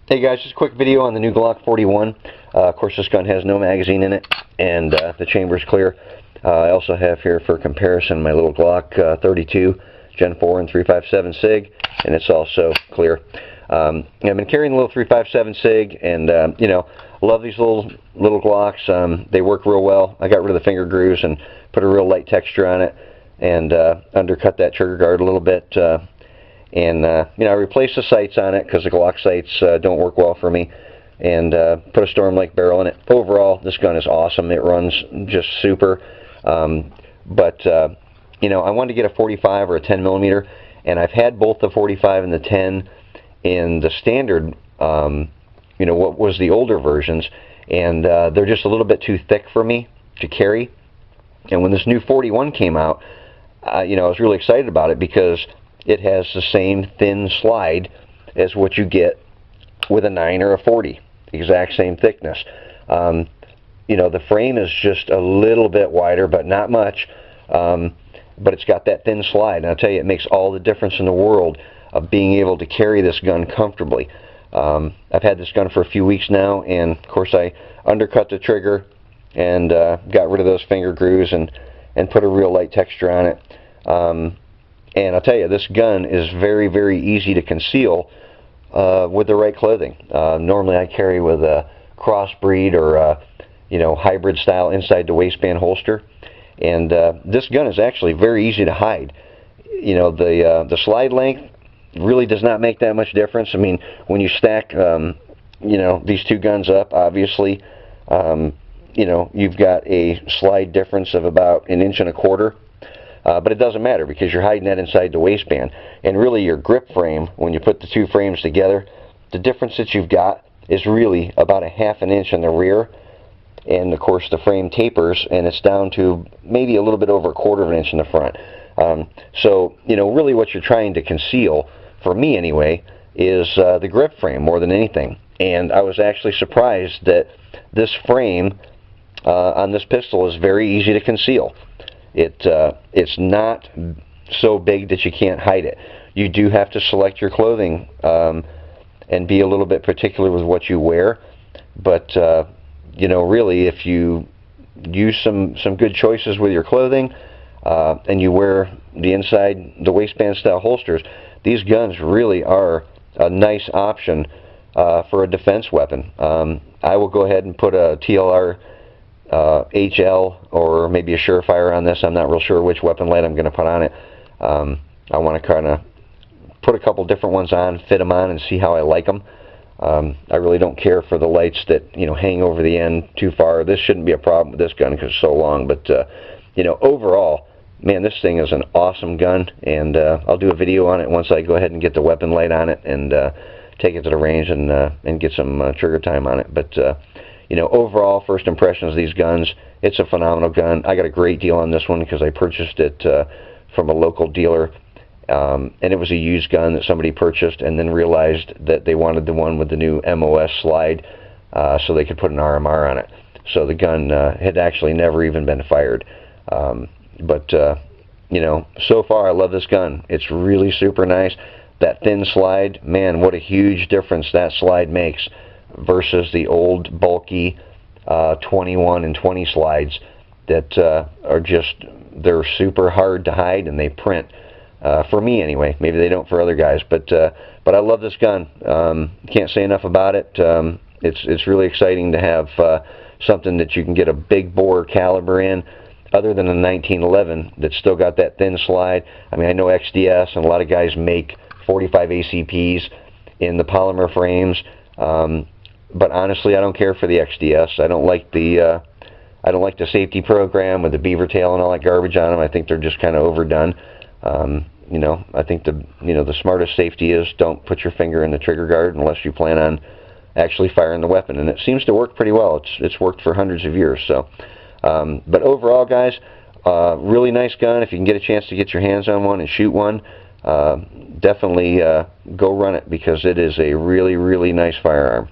Hey guys, just a quick video on the new Glock 41. Of course, this gun has no magazine in it, and the chamber's clear. I also have here for comparison my little Glock 32 Gen 4 and 357 SIG, and it's also clear. I've been carrying the little 357 SIG, and you know, love these little Glocks. They work real well. I got rid of the finger grooves and put a real light texture on it, and undercut that trigger guard a little bit. And you know, I replaced the sights on it because the Glock sights don't work well for me, and put a Storm Lake barrel in it. Overall, this gun is awesome. It runs just super. But you know, I wanted to get a 45 or a 10 millimeter, and I've had both the 45 and the 10 in the standard, you know, what was the older versions, and they're just a little bit too thick for me to carry. And when this new 41 came out, you know, I was really excited about it because it has the same thin slide as what you get with a 9 or a 40, the exact same thickness. You know, the frame is just a little bit wider, but not much, but it's got that thin slide, and I'll tell you, it makes all the difference in the world of being able to carry this gun comfortably. I've had this gun for a few weeks now, and of course I undercut the trigger and got rid of those finger grooves and put a real light texture on it. And I'll tell you, this gun is very, very easy to conceal with the right clothing. Normally I carry with a crossbreed or you know, hybrid style inside the waistband holster, and this gun is actually very easy to hide. You know, the slide length really does not make that much difference. I mean, when you stack you know, these two guns up, obviously you know, you've got a slide difference of about 1.25 inches. But it doesn't matter because you're hiding that inside the waistband. And really your grip frame, when you put the two frames together, the difference that you've got is really about 1/2 inch in the rear. And of course the frame tapers and it's down to maybe a little bit over 1/4 inch in the front. So, you know, really what you're trying to conceal, for me anyway, is the grip frame more than anything. And I was actually surprised that this frame on this pistol is very easy to conceal. It's not so big that you can't hide it. You do have to select your clothing and be a little bit particular with what you wear, but you know, really, if you use some good choices with your clothing and you wear the inside the waistband style holsters, these guns really are a nice option for a defense weapon. I will go ahead and put a TLR HL or maybe a Surefire on this. I'm not real sure which weapon light I'm going to put on it. I want to kind of put a couple different ones on, fit them on, and see how I like them. I really don't care for the lights that, you know, hang over the end too far. This shouldn't be a problem with this gun because it's so long, but you know, overall, man, this thing is an awesome gun, and I'll do a video on it once I go ahead and get the weapon light on it and take it to the range and get some trigger time on it. But you know, overall, first impressions of these guns, it's a phenomenal gun. I got a great deal on this one because I purchased it from a local dealer, and it was a used gun that somebody purchased and then realized that they wanted the one with the new MOS slide so they could put an RMR on it. So the gun had actually never even been fired. But you know, so far I love this gun. It's really super nice. That thin slide, man, what a huge difference that slide makes versus the old bulky 21 and 20 slides that are just, they're super hard to hide and they print, for me anyway. Maybe they don't for other guys, but I love this gun. Can't say enough about it. It's really exciting to have something that you can get a big bore caliber in, other than a 1911 that's still got that thin slide. I mean, I know XDS and a lot of guys make 45 ACPs in the polymer frames. But honestly, I don't care for the XDS. I don't like the safety program with the beaver tail and all that garbage on them. I think they're just kind of overdone. You know, I think the smartest safety is don't put your finger in the trigger guard unless you plan on actually firing the weapon, and it seems to work pretty well. It's worked for hundreds of years. So, but overall, guys, really nice gun. If you can get a chance to get your hands on one and shoot one, definitely go run it because it is a really, really nice firearm.